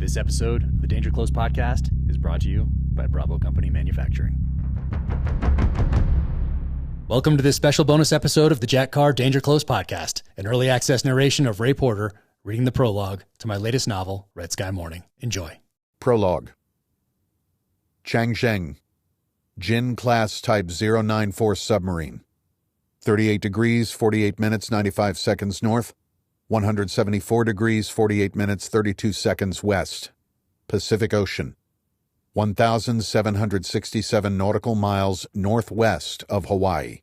This episode of the Danger Close podcast is brought to you by Bravo Company Manufacturing. Welcome to this special bonus episode of the Jack Carr Danger Close podcast, an early access narration of Ray Porter reading the prologue to my latest novel, Red Sky Mourning. Enjoy. Prologue. Changzheng, Jin Class Type 094 Submarine. 38 degrees, 48 minutes, 95 seconds north. 174 degrees, 48 minutes, 32 seconds west. Pacific Ocean. 1,767 nautical miles northwest of Hawaii.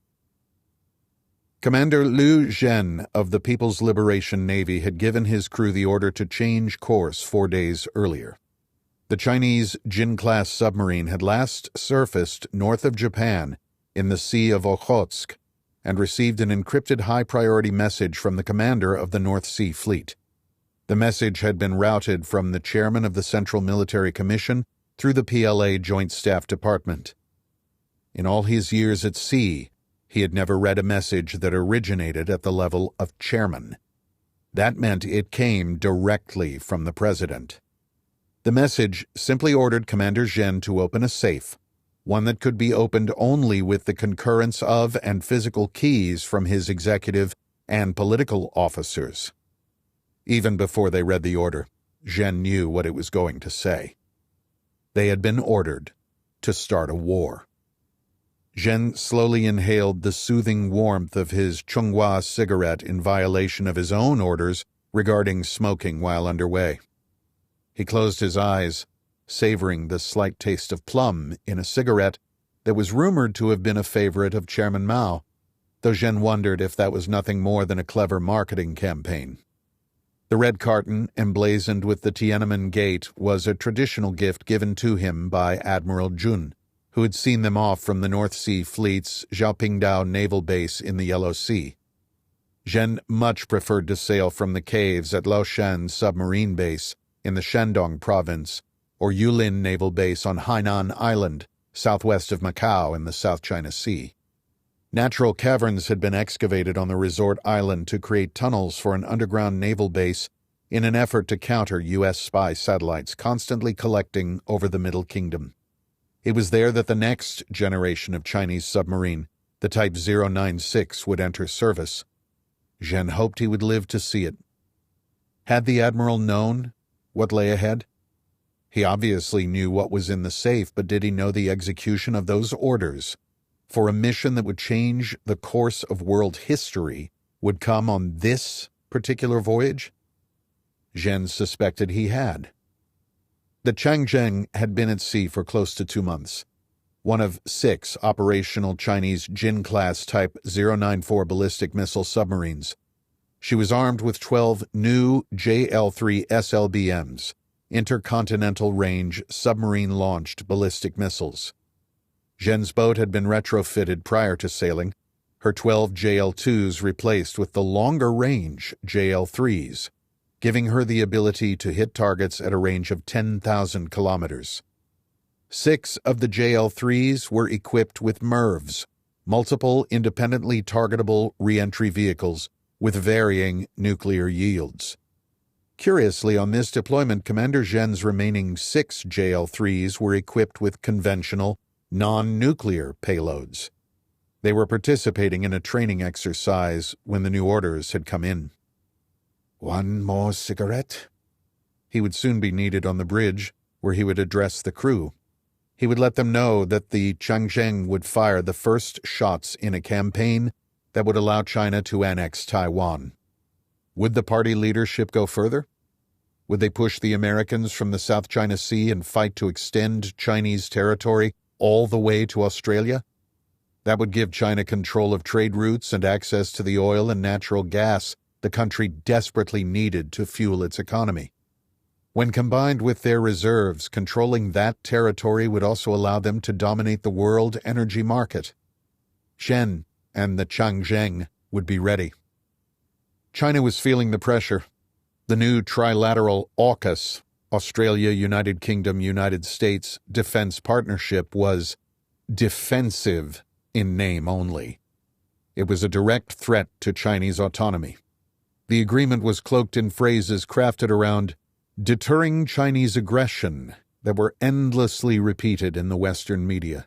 Commander Liu Zhen of the People's Liberation Navy had given his crew the order to change course 4 days earlier. The Chinese Jin-class submarine had last surfaced north of Japan in the Sea of Okhotsk and received an encrypted high-priority message from the commander of the North Sea Fleet. The message had been routed from the chairman of the Central Military Commission through the PLA Joint Staff Department. In all his years at sea, he had never read a message that originated at the level of chairman. That meant it came directly from the president. The message simply ordered Commander Zhen to open a safe, one that could be opened only with the concurrence of and physical keys from his executive and political officers. Even before they read the order, Zhen knew what it was going to say. They had been ordered to start a war. Zhen slowly inhaled the soothing warmth of his Chunghwa cigarette in violation of his own orders regarding smoking while underway. He closed his eyes, savoring the slight taste of plum in a cigarette that was rumored to have been a favorite of Chairman Mao, though Zhen wondered if that was nothing more than a clever marketing campaign. The red carton, emblazoned with the Tiananmen Gate, was a traditional gift given to him by Admiral Jun, who had seen them off from the North Sea Fleet's Xiaopingdao naval base in the Yellow Sea. Zhen much preferred to sail from the caves at Laoshan submarine base in the Shandong province, or Yulin Naval Base on Hainan Island, southwest of Macau in the South China Sea. Natural caverns had been excavated on the resort island to create tunnels for an underground naval base in an effort to counter U.S. spy satellites constantly collecting over the Middle Kingdom. It was there that the next generation of Chinese submarine, the Type 096, would enter service. Zhen hoped he would live to see it. Had the admiral known what lay ahead? He obviously knew what was in the safe, but did he know the execution of those orders for a mission that would change the course of world history would come on this particular voyage? Zhen suspected he had. The Changzheng had been at sea for close to 2 months, one of 6 operational Chinese Jin-class Type 094 ballistic missile submarines. She was armed with 12 new JL-3 SLBMs, intercontinental range submarine-launched ballistic missiles. Zhen's boat had been retrofitted prior to sailing, her 12 JL-2s replaced with the longer-range JL-3s, giving her the ability to hit targets at a range of 10,000 kilometers. 6 of the JL-3s were equipped with MIRVs, multiple independently targetable re-entry vehicles with varying nuclear yields. Curiously, on this deployment, Commander Zhen's remaining 6 JL-3s were equipped with conventional, non-nuclear payloads. They were participating in a training exercise when the new orders had come in. One more cigarette? He would soon be needed on the bridge, where he would address the crew. He would let them know that the Changzheng would fire the first shots in a campaign that would allow China to annex Taiwan. Would the party leadership go further? Would they push the Americans from the South China Sea and fight to extend Chinese territory all the way to Australia? That would give China control of trade routes and access to the oil and natural gas the country desperately needed to fuel its economy. When combined with their reserves, controlling that territory would also allow them to dominate the world energy market. Zhen and the Changzheng would be ready. China was feeling the pressure. The new trilateral AUKUS, Australia, United Kingdom, United States defense partnership, was defensive in name only. It was a direct threat to Chinese autonomy. The agreement was cloaked in phrases crafted around deterring Chinese aggression that were endlessly repeated in the Western media.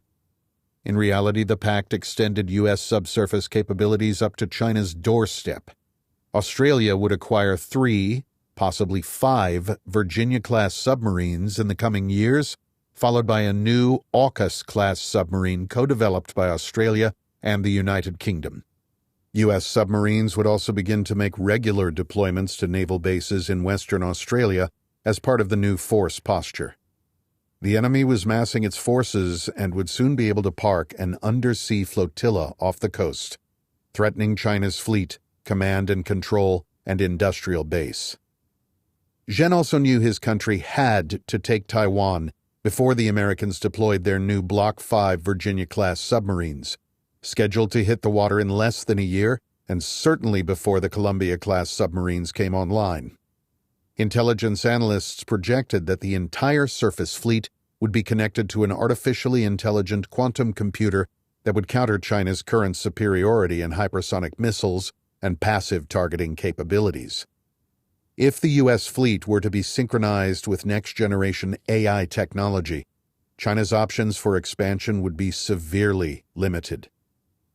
In reality, the pact extended U.S. subsurface capabilities up to China's doorstep. Australia would acquire 3, possibly 5, Virginia-class submarines in the coming years, followed by a new AUKUS-class submarine co-developed by Australia and the United Kingdom. U.S. submarines would also begin to make regular deployments to naval bases in Western Australia as part of the new force posture. The enemy was massing its forces and would soon be able to park an undersea flotilla off the coast, threatening China's fleet, command and control, and industrial base. Zhen also knew his country had to take Taiwan before the Americans deployed their new Block 5 Virginia-class submarines, scheduled to hit the water in less than a year and certainly before the Columbia-class submarines came online. Intelligence analysts projected that the entire surface fleet would be connected to an artificially intelligent quantum computer that would counter China's current superiority in hypersonic missiles and passive targeting capabilities. If the U.S. fleet were to be synchronized with next-generation AI technology, China's options for expansion would be severely limited.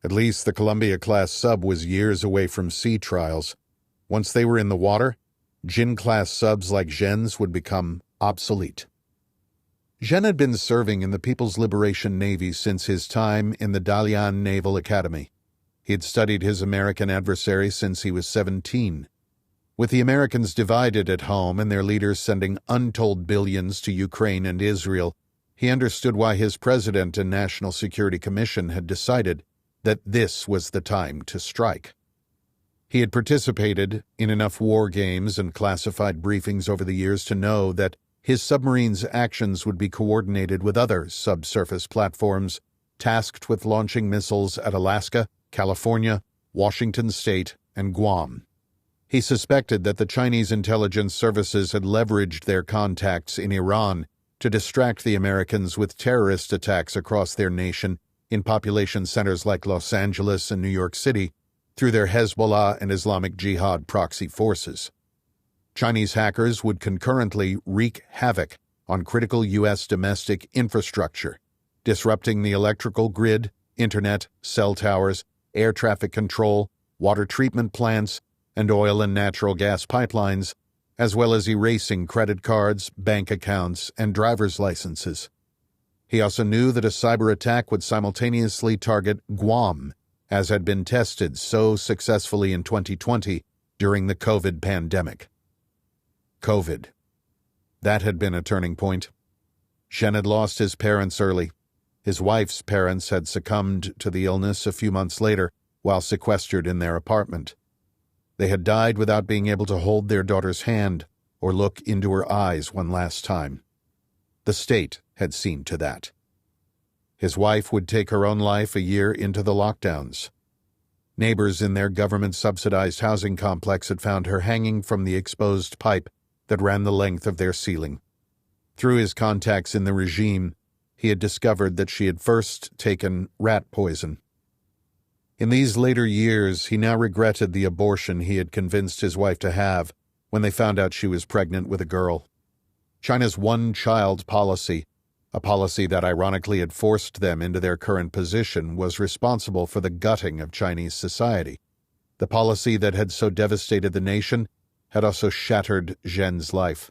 At least the Columbia-class sub was years away from sea trials. Once they were in the water, Jin-class subs like Zhen's would become obsolete. Zhen had been serving in the People's Liberation Navy since his time in the Dalian Naval Academy. He had studied his American adversary since he was 17. With the Americans divided at home and their leaders sending untold billions to Ukraine and Israel, he understood why his president and National Security Commission had decided that this was the time to strike. He had participated in enough war games and classified briefings over the years to know that his submarine's actions would be coordinated with other subsurface platforms tasked with launching missiles at Alaska, California, Washington State, and Guam. He suspected that the Chinese intelligence services had leveraged their contacts in Iran to distract the Americans with terrorist attacks across their nation in population centers like Los Angeles and New York City through their Hezbollah and Islamic Jihad proxy forces. Chinese hackers would concurrently wreak havoc on critical U.S. domestic infrastructure, disrupting the electrical grid, internet, cell towers, air traffic control, water treatment plants, and oil and natural gas pipelines, as well as erasing credit cards, bank accounts, and driver's licenses. He also knew that a cyber attack would simultaneously target Guam, as had been tested so successfully in 2020 during the COVID pandemic. COVID. That had been a turning point. Zhen had lost his parents early. His wife's parents had succumbed to the illness a few months later while sequestered in their apartment. They had died without being able to hold their daughter's hand or look into her eyes one last time. The state had seen to that. His wife would take her own life a year into the lockdowns. Neighbors in their government-subsidized housing complex had found her hanging from the exposed pipe that ran the length of their ceiling. Through his contacts in the regime, he had discovered that she had first taken rat poison. In these later years, he now regretted the abortion he had convinced his wife to have when they found out she was pregnant with a girl. China's one-child policy, a policy that ironically had forced them into their current position, was responsible for the gutting of Chinese society. The policy that had so devastated the nation had also shattered Zhen's life.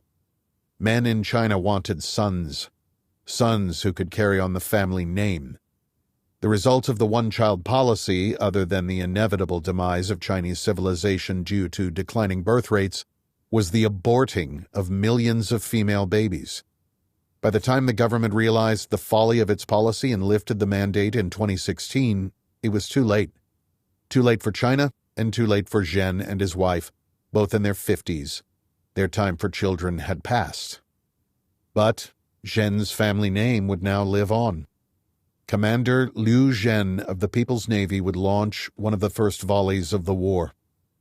Men in China wanted sons who could carry on the family name. The result of the one-child policy, other than the inevitable demise of Chinese civilization due to declining birth rates, was the aborting of millions of female babies. By the time the government realized the folly of its policy and lifted the mandate in 2016, it was too late. Too late for China, and too late for Zhen and his wife, both in their 50s. Their time for children had passed. But Zhen's family name would now live on. Commander Liu Zhen of the People's Navy would launch one of the first volleys of the war.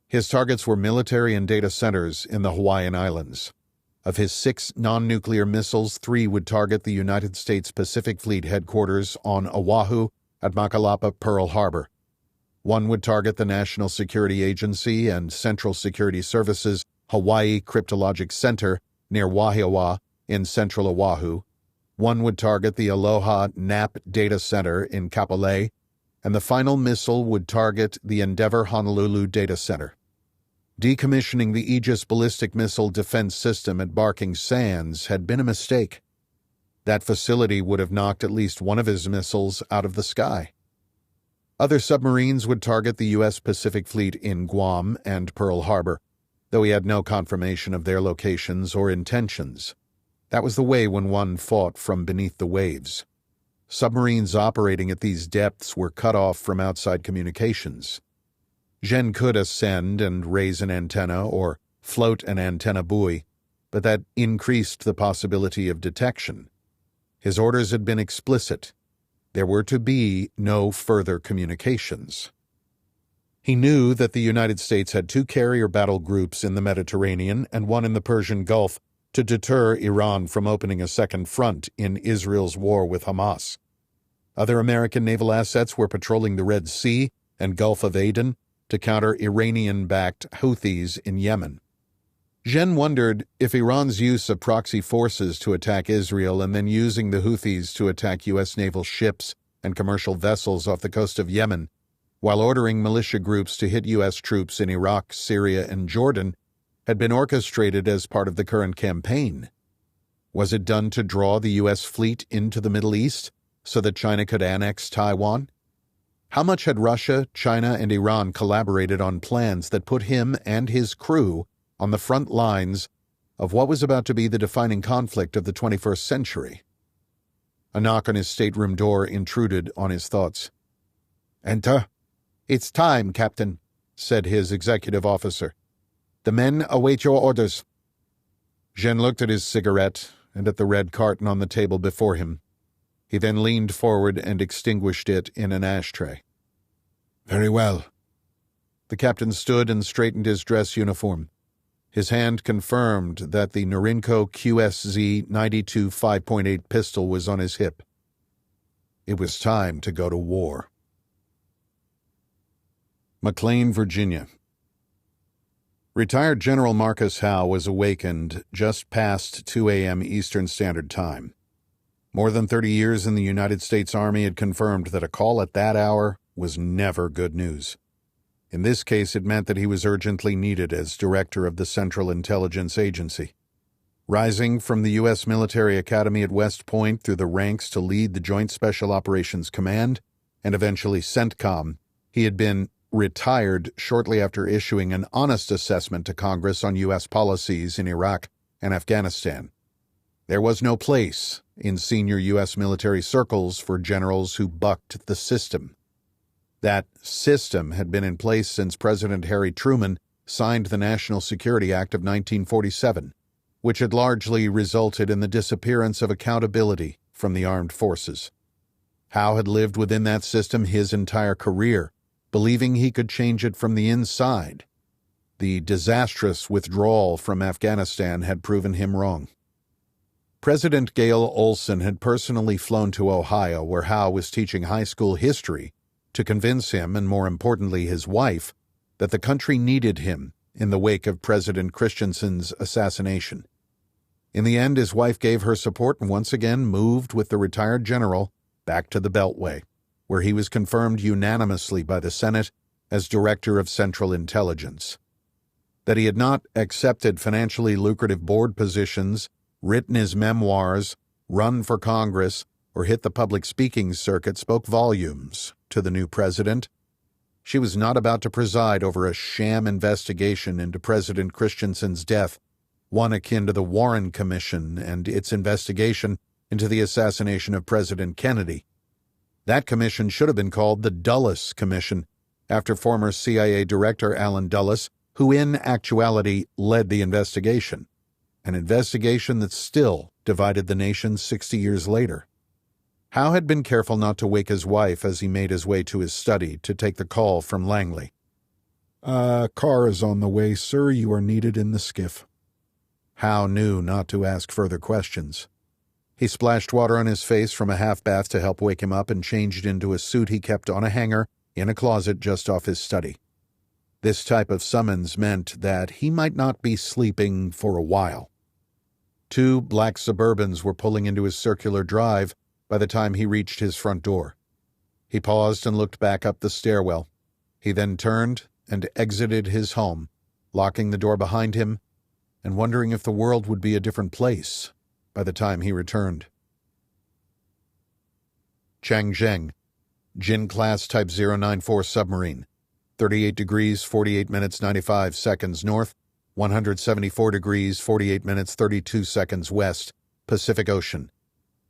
His targets were military and data centers in the Hawaiian Islands. Of his 6 non-nuclear missiles, 3 would target the United States Pacific Fleet headquarters on Oahu at Makalapa, Pearl Harbor. 1 would target the National Security Agency and Central Security Services Hawaii Cryptologic Center near Wahiawa in central Oahu. One would target the Aloha NAP data center in Kapolei, and the final missile would target the Endeavour Honolulu data center. Decommissioning the Aegis ballistic missile defense system at Barking Sands had been a mistake. That facility would have knocked at least one of his missiles out of the sky. Other submarines would target the U.S. Pacific Fleet in Guam and Pearl Harbor, though he had no confirmation of their locations or intentions. That was the way when one fought from beneath the waves. Submarines operating at these depths were cut off from outside communications. Zhen could ascend and raise an antenna or float an antenna buoy, but that increased the possibility of detection. His orders had been explicit. There were to be no further communications. He knew that the United States had 2 carrier battle groups in the Mediterranean and one in the Persian Gulf to deter Iran from opening a second front in Israel's war with Hamas. Other American naval assets were patrolling the Red Sea and Gulf of Aden to counter Iranian-backed Houthis in Yemen. Zhen wondered if Iran's use of proxy forces to attack Israel and then using the Houthis to attack U.S. naval ships and commercial vessels off the coast of Yemen, while ordering militia groups to hit U.S. troops in Iraq, Syria, and Jordan, had been orchestrated as part of the current campaign. Was it done to draw the U.S. fleet into the Middle East so that China could annex Taiwan? How much had Russia, China, and Iran collaborated on plans that put him and his crew on the front lines of what was about to be the defining conflict of the 21st century? A knock on his stateroom door intruded on his thoughts. "Enter." "It's time, Captain," said his executive officer. "The men await your orders." Zhen looked at his cigarette and at the red carton on the table before him. He then leaned forward and extinguished it in an ashtray. "Very well." The captain stood and straightened his dress uniform. His hand confirmed that the Norinco QSZ 92 5.8 pistol was on his hip. It was time to go to war. McLean, Virginia. Retired General Marcus Howe was awakened just past 2 a.m. Eastern Standard Time. More than 30 years in the United States Army had confirmed that a call at that hour was never good news. In this case, it meant that he was urgently needed as director of the Central Intelligence Agency. Rising from the U.S. Military Academy at West Point through the ranks to lead the Joint Special Operations Command, and eventually CENTCOM, he had been retired shortly after issuing an honest assessment to Congress on U.S. policies in Iraq and Afghanistan. There was no place in senior U.S. military circles for generals who bucked the system. That system had been in place since President Harry Truman signed the National Security Act of 1947, which had largely resulted in the disappearance of accountability from the armed forces. Howe had lived within that system his entire career, believing he could change it from the inside. The disastrous withdrawal from Afghanistan had proven him wrong. President Gail Olson had personally flown to Ohio, where Howe was teaching high school history, to convince him, and more importantly his wife, that the country needed him in the wake of President Christensen's assassination. In the end, his wife gave her support and once again moved with the retired general back to the Beltway, where he was confirmed unanimously by the Senate as Director of Central Intelligence. That he had not accepted financially lucrative board positions, written his memoirs, run for Congress, or hit the public speaking circuit spoke volumes to the new president. She was not about to preside over a sham investigation into President Christensen's death, one akin to the Warren Commission and its investigation into the assassination of President Kennedy. That commission should have been called the Dulles Commission, after former CIA Director Allen Dulles, who in actuality led the investigation, an investigation that still divided the nation 60 years later. Howe had been careful not to wake his wife as he made his way to his study to take the call from Langley. Car is on the way, sir. You are needed in the skiff." Howe knew not to ask further questions. He splashed water on his face from a half-bath to help wake him up and changed into a suit he kept on a hanger in a closet just off his study. This type of summons meant that he might not be sleeping for a while. 2 black Suburbans were pulling into his circular drive by the time he reached his front door. He paused and looked back up the stairwell. He then turned and exited his home, locking the door behind him and wondering if the world would be a different place by the time he returned. Changzheng, Jin-class Type 094 submarine, 38 degrees, 48 minutes, 95 seconds north, 174 degrees, 48 minutes, 32 seconds west, Pacific Ocean,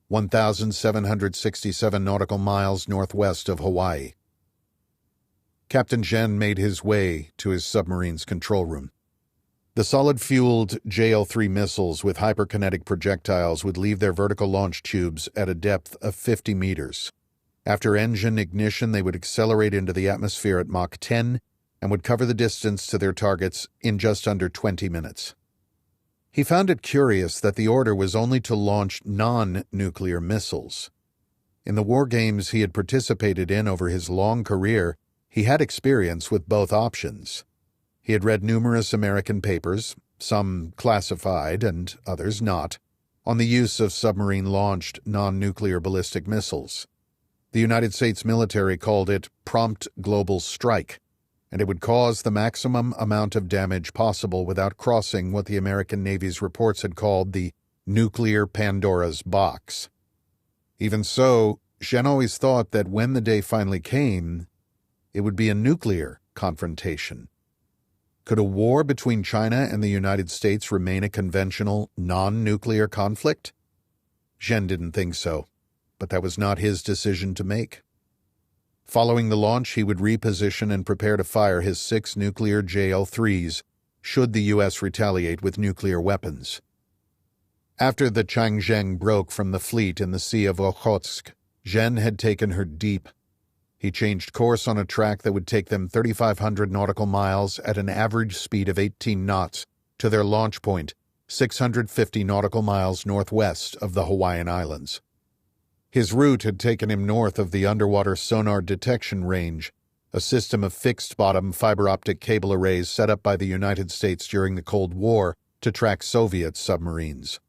1,767 nautical miles northwest of Hawaii. Captain Zhen made his way to his submarine's control room. The solid-fueled JL-3 missiles with hyperkinetic projectiles would leave their vertical launch tubes at a depth of 50 meters. After engine ignition, they would accelerate into the atmosphere at Mach 10 and would cover the distance to their targets in just under 20 minutes. He found it curious that the order was only to launch non-nuclear missiles. In the war games he had participated in over his long career, he had experience with both options. He had read numerous American papers, some classified and others not, on the use of submarine-launched non-nuclear ballistic missiles. The United States military called it prompt global strike, and it would cause the maximum amount of damage possible without crossing what the American Navy's reports had called the nuclear Pandora's box. Even so, Zhen always thought that when the day finally came, it would be a nuclear confrontation. Could a war between China and the United States remain a conventional, non-nuclear conflict? Zhen didn't think so, but that was not his decision to make. Following the launch, he would reposition and prepare to fire his 6 nuclear JL-3s, should the U.S. retaliate with nuclear weapons. After the Changzheng broke from the fleet in the Sea of Okhotsk, Zhen had taken her deep. He changed course on a track that would take them 3,500 nautical miles at an average speed of 18 knots to their launch point, 650 nautical miles northwest of the Hawaiian Islands. His route had taken him north of the underwater sonar detection range, a system of fixed-bottom fiber-optic cable arrays set up by the United States during the Cold War to track Soviet submarines.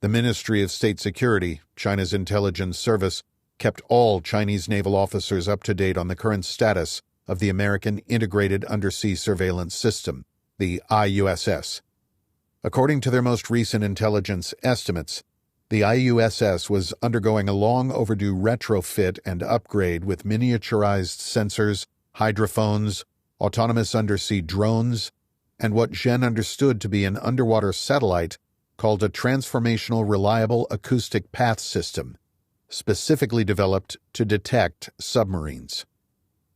The Ministry of State Security, China's intelligence service, kept all Chinese naval officers up to date on the current status of the American Integrated Undersea Surveillance System, the IUSS. According to their most recent intelligence estimates, the IUSS was undergoing a long-overdue retrofit and upgrade with miniaturized sensors, hydrophones, autonomous undersea drones, and what Zhen understood to be an underwater satellite called a Transformational Reliable Acoustic Path System, specifically developed to detect submarines.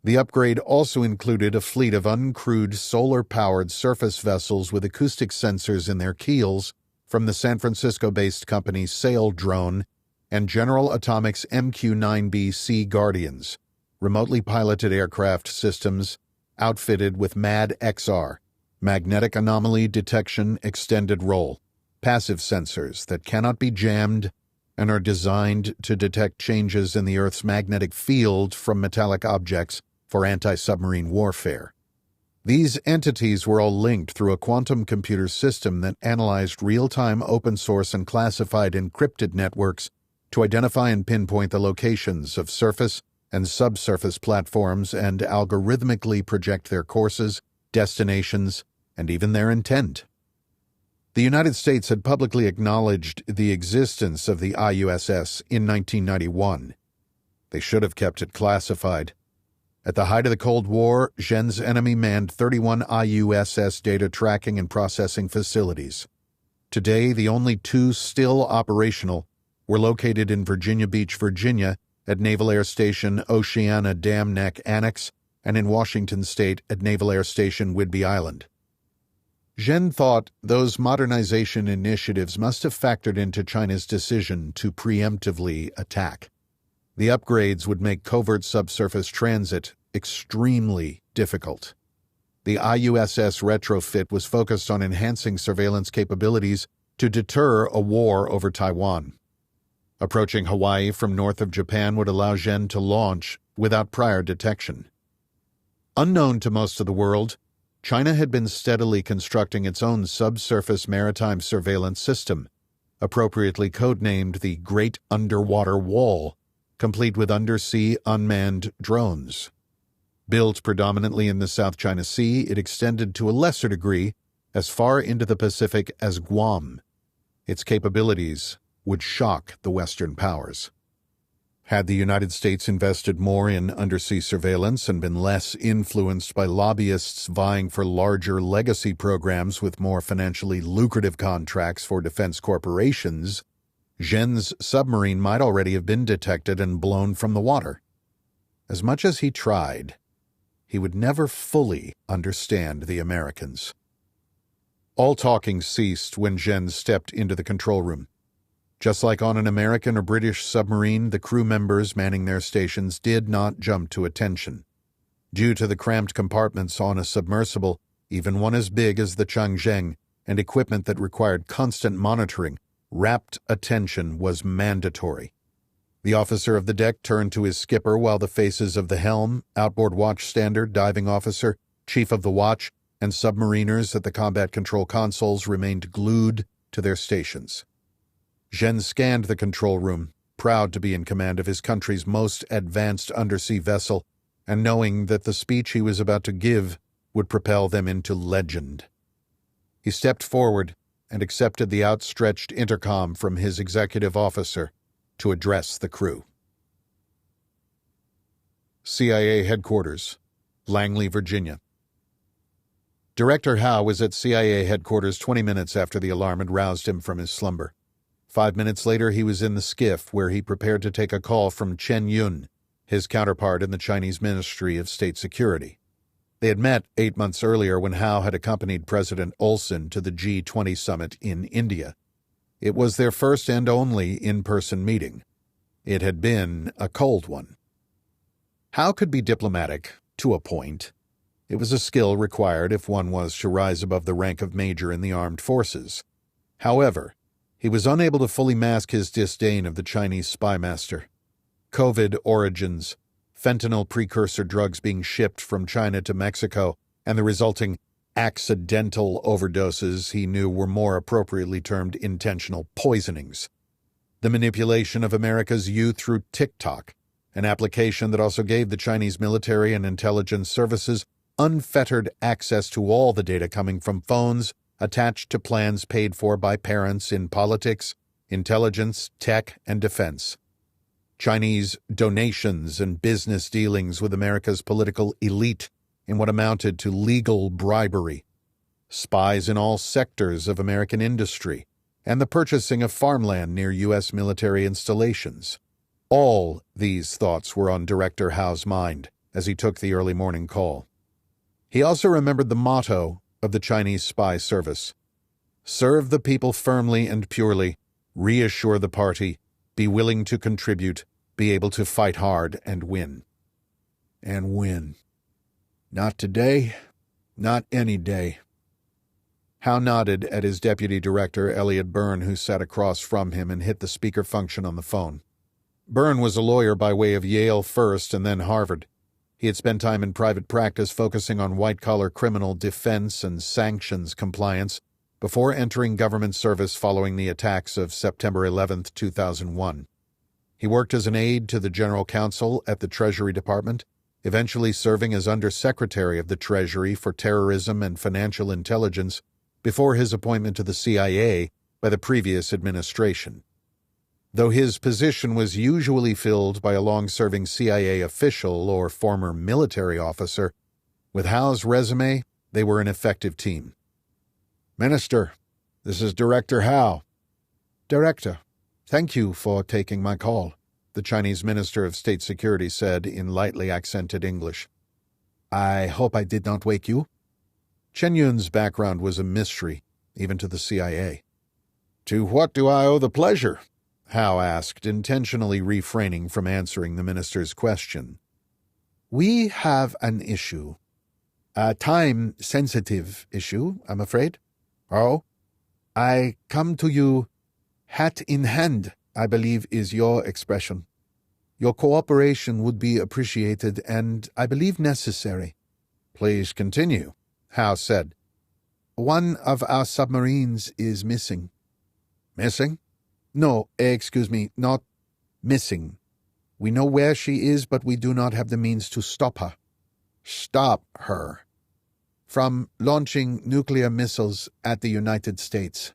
The upgrade also included a fleet of uncrewed solar-powered surface vessels with acoustic sensors in their keels from the San Francisco-based company Sail Drone and General Atomics MQ-9B Sea Guardians, remotely piloted aircraft systems outfitted with MAD-XR, Magnetic Anomaly Detection Extended Role, passive sensors that cannot be jammed and are designed to detect changes in the Earth's magnetic field from metallic objects for anti-submarine warfare. These entities were all linked through a quantum computer system that analyzed real-time open-source and classified encrypted networks to identify and pinpoint the locations of surface and subsurface platforms and algorithmically project their courses, destinations, and even their intent. The United States had publicly acknowledged the existence of the IUSS in 1991. They should have kept it classified. At the height of the Cold War, Zhen's enemy manned 31 IUSS data tracking and processing facilities. Today, the only 2 still operational were located in Virginia Beach, Virginia, at Naval Air Station Oceana Dam Neck Annex, and in Washington State at Naval Air Station Whidbey Island. Zhen thought those modernization initiatives must have factored into China's decision to preemptively attack. The upgrades would make covert subsurface transit extremely difficult. The IUSS retrofit was focused on enhancing surveillance capabilities to deter a war over Taiwan. Approaching Hawaii from north of Japan would allow Zhen to launch without prior detection. Unknown to most of the world, China had been steadily constructing its own subsurface maritime surveillance system, appropriately codenamed the Great Underwater Wall, complete with undersea unmanned drones. Built predominantly in the South China Sea, it extended to a lesser degree as far into the Pacific as Guam. Its capabilities would shock the Western powers. Had the United States invested more in undersea surveillance and been less influenced by lobbyists vying for larger legacy programs with more financially lucrative contracts for defense corporations, Zhen's submarine might already have been detected and blown from the water. As much as he tried, he would never fully understand the Americans. All talking ceased when Zhen stepped into the control room. Just like on an American or British submarine, the crew members manning their stations did not jump to attention. Due to the cramped compartments on a submersible, even one as big as the Changzheng, and equipment that required constant monitoring, rapt attention was mandatory. The officer of the deck turned to his skipper while the faces of the helm, outboard watch standard, diving officer, chief of the watch, and submariners at the combat control consoles remained glued to their stations. Zhen scanned the control room, proud to be in command of his country's most advanced undersea vessel, and knowing that the speech he was about to give would propel them into legend. He stepped forward and accepted the outstretched intercom from his executive officer to address the crew. CIA Headquarters, Langley, Virginia. Director Howe was at CIA headquarters 20 minutes after the alarm had roused him from his slumber. 5 minutes later, he was in the skiff where he prepared to take a call from Chen Yun, his counterpart in the Chinese Ministry of State Security. They had met 8 months earlier when Howe had accompanied President Olson to the G20 summit in India. It was their first and only in-person meeting. It had been a cold one. Howe could be diplomatic, to a point. It was a skill required if one was to rise above the rank of major in the armed forces. However, he was unable to fully mask his disdain of the Chinese spy master. COVID origins, fentanyl precursor drugs being shipped from China to Mexico, and the resulting accidental overdoses he knew were more appropriately termed intentional poisonings. The manipulation of America's youth through TikTok, an application that also gave the Chinese military and intelligence services unfettered access to all the data coming from phones attached to plans paid for by parents in politics, intelligence, tech, and defense. Chinese donations and business dealings with America's political elite in what amounted to legal bribery. Spies in all sectors of American industry, and the purchasing of farmland near U.S. military installations. All these thoughts were on Director Howe's mind as he took the early morning call. He also remembered the motto of the Chinese spy service: serve the people firmly and purely, reassure the party, be willing to contribute, be able to fight hard and win. And win. Not today, not any day. Howe nodded at his deputy director, Elliot Byrne, who sat across from him, and hit the speaker function on the phone. Byrne was a lawyer by way of Yale first and then Harvard. He had spent time in private practice focusing on white-collar criminal defense and sanctions compliance before entering government service following the attacks of September 11, 2001. He worked as an aide to the General Counsel at the Treasury Department, eventually serving as Undersecretary of the Treasury for Terrorism and Financial Intelligence before his appointment to the CIA by the previous administration. Though his position was usually filled by a long-serving CIA official or former military officer, with Howe's resume, they were an effective team. "Minister, this is Director Howe." "Director, thank you for taking my call," the Chinese Minister of State Security said in lightly accented English. "I hope I did not wake you." Chen Yun's background was a mystery, even to the CIA. "To what do I owe the pleasure?" Howe asked, intentionally refraining from answering the minister's question. "We have an issue. A time-sensitive issue, I'm afraid." "Oh?" "I come to you hat in hand, I believe is your expression. Your cooperation would be appreciated and, I believe, necessary." "Please continue," Howe said. "One of our submarines is missing." "Missing? No, excuse me, not missing. We know where she is, but we do not have the means to stop her. Stop her from launching nuclear missiles at the United States.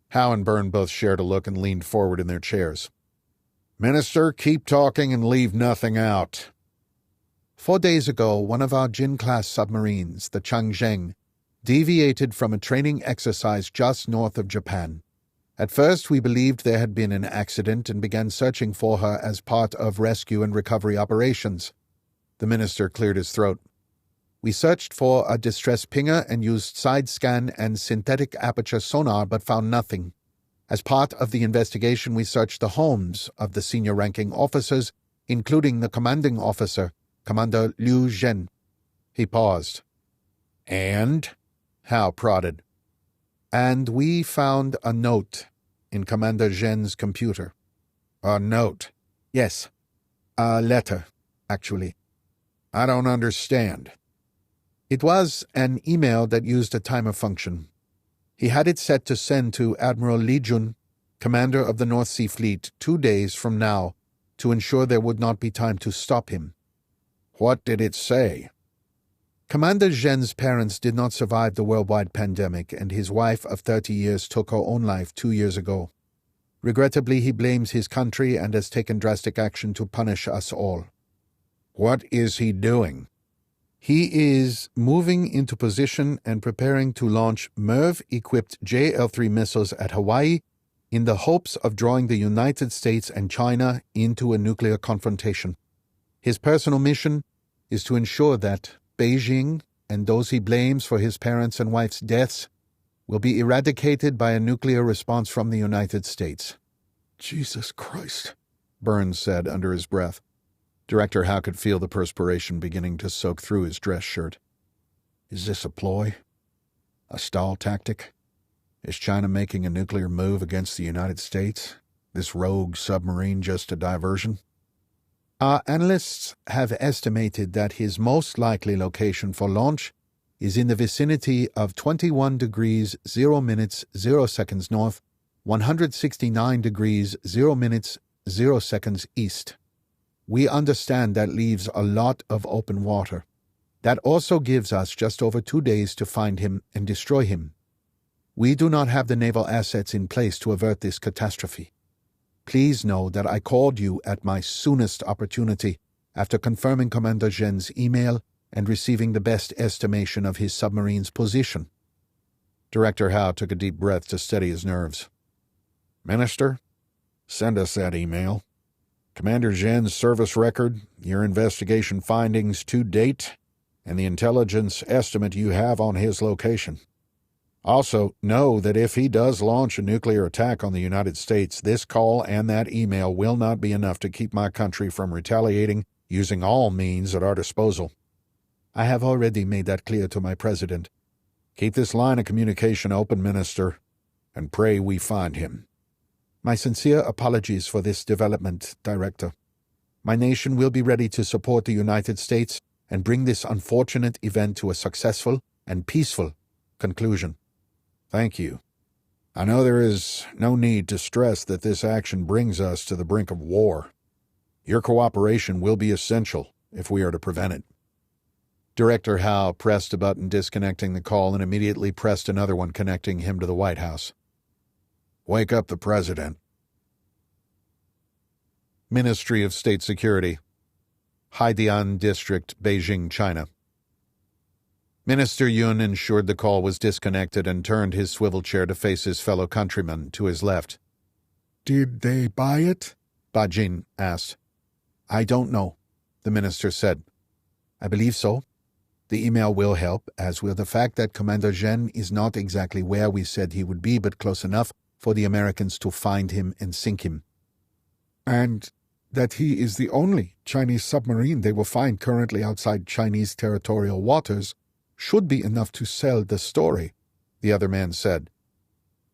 Howe and Byrne both shared a look and leaned forward in their chairs. Minister, keep talking and leave nothing out. 4 days ago, one of our Jin-class submarines, the Changzheng, deviated from a training exercise just north of Japan. At first, we believed there had been an accident and began searching for her as part of rescue and recovery operations. The minister cleared his throat. We searched for a distress pinger and used side scan and synthetic aperture sonar, but found nothing. As part of the investigation, we searched the homes of the senior-ranking officers, including the commanding officer, Commander Liu Zhen. He paused. And? Howe prodded. And we found a note in Commander Zhen's computer. A note? Yes. A letter, actually. I don't understand. It was an email that used a timer function. He had it set to send to Admiral Li Jun, commander of the North Sea Fleet, 2 days from now, to ensure there would not be time to stop him. What did it say? Commander Zhen's parents did not survive the worldwide pandemic, and his wife of 30 years took her own life 2 years ago. Regrettably, he blames his country and has taken drastic action to punish us all. What is he doing? He is moving into position and preparing to launch MERV-equipped JL-3 missiles at Hawaii in the hopes of drawing the United States and China into a nuclear confrontation. His personal mission is to ensure that Beijing and those he blames for his parents' and wife's deaths will be eradicated by a nuclear response from the United States. Jesus Christ, Burns said under his breath. Director Howe could feel the perspiration beginning to soak through his dress shirt. Is this a ploy? A stall tactic? Is China making a nuclear move against the United States? This rogue submarine just a diversion? Our analysts have estimated that his most likely location for launch is in the vicinity of 21 degrees 0 minutes 0 seconds north, 169 degrees 0 minutes 0 seconds east. We understand that leaves a lot of open water. That also gives us just over 2 days to find him and destroy him. We do not have the naval assets in place to avert this catastrophe. Please know that I called you at my soonest opportunity after confirming Commander Zhen's email and receiving the best estimation of his submarine's position. Director Howe took a deep breath to steady his nerves. Minister, send us that email. Commander Zhen's service record, your investigation findings to date, and the intelligence estimate you have on his location. Also, know that if he does launch a nuclear attack on the United States, this call and that email will not be enough to keep my country from retaliating using all means at our disposal. I have already made that clear to my president. Keep this line of communication open, Minister, and pray we find him. My sincere apologies for this development, Director. My nation will be ready to support the United States and bring this unfortunate event to a successful and peaceful conclusion. Thank you. I know there is no need to stress that this action brings us to the brink of war. Your cooperation will be essential if we are to prevent it. Director Howe pressed a button disconnecting the call and immediately pressed another one connecting him to the White House. Wake up the President. Ministry of State Security, Haidian District, Beijing, China. Minister Yun ensured the call was disconnected and turned his swivel chair to face his fellow countryman to his left. Did they buy it? Bajin asked. I don't know, the minister said. I believe so. The email will help, as will the fact that Commander Zhen is not exactly where we said he would be, but close enough for the Americans to find him and sink him. And that he is the only Chinese submarine they will find currently outside Chinese territorial waters should be enough to sell the story, the other man said.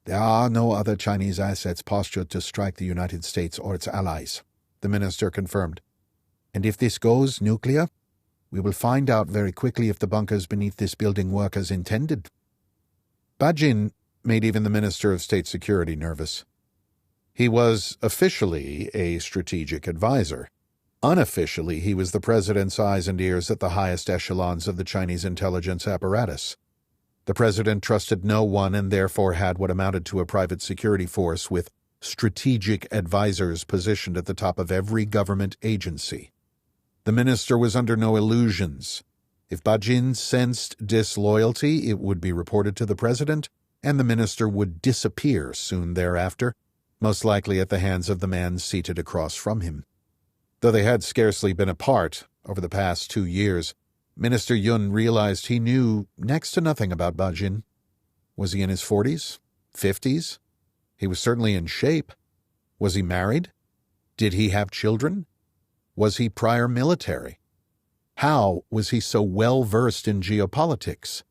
There are no other Chinese assets postured to strike the United States or its allies, the minister confirmed. And if this goes nuclear, we will find out very quickly if the bunkers beneath this building work as intended. Bajin made even the Minister of State Security nervous. He was officially a strategic advisor. Unofficially, he was the president's eyes and ears at the highest echelons of the Chinese intelligence apparatus. The president trusted no one and therefore had what amounted to a private security force with strategic advisors positioned at the top of every government agency. The minister was under no illusions. If Bajin sensed disloyalty, it would be reported to the president, and the minister would disappear soon thereafter, most likely at the hands of the man seated across from him. Though they had scarcely been apart over the past 2 years, Minister Yun realized he knew next to nothing about Bajin. Was he in his 40s? 50s? He was certainly in shape. Was he married? Did he have children? Was he prior military? How was he so well versed in geopolitics?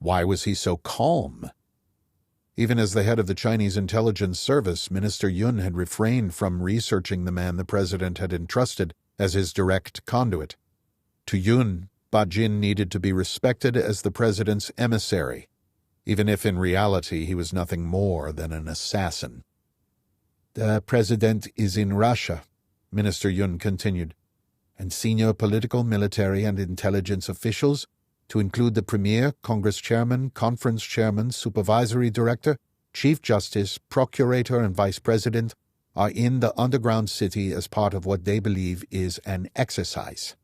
Why was he so calm? Even as the head of the Chinese intelligence service, Minister Yun had refrained from researching the man the president had entrusted as his direct conduit. To Yun, Bajin needed to be respected as the president's emissary, even if in reality he was nothing more than an assassin. "The president is in Russia," Minister Yun continued, "and senior political, military, and intelligence officials, to include the Premier, Congress Chairman, Conference Chairman, Supervisory Director, Chief Justice, Procurator, and Vice President, are in the underground city as part of what they believe is an exercise."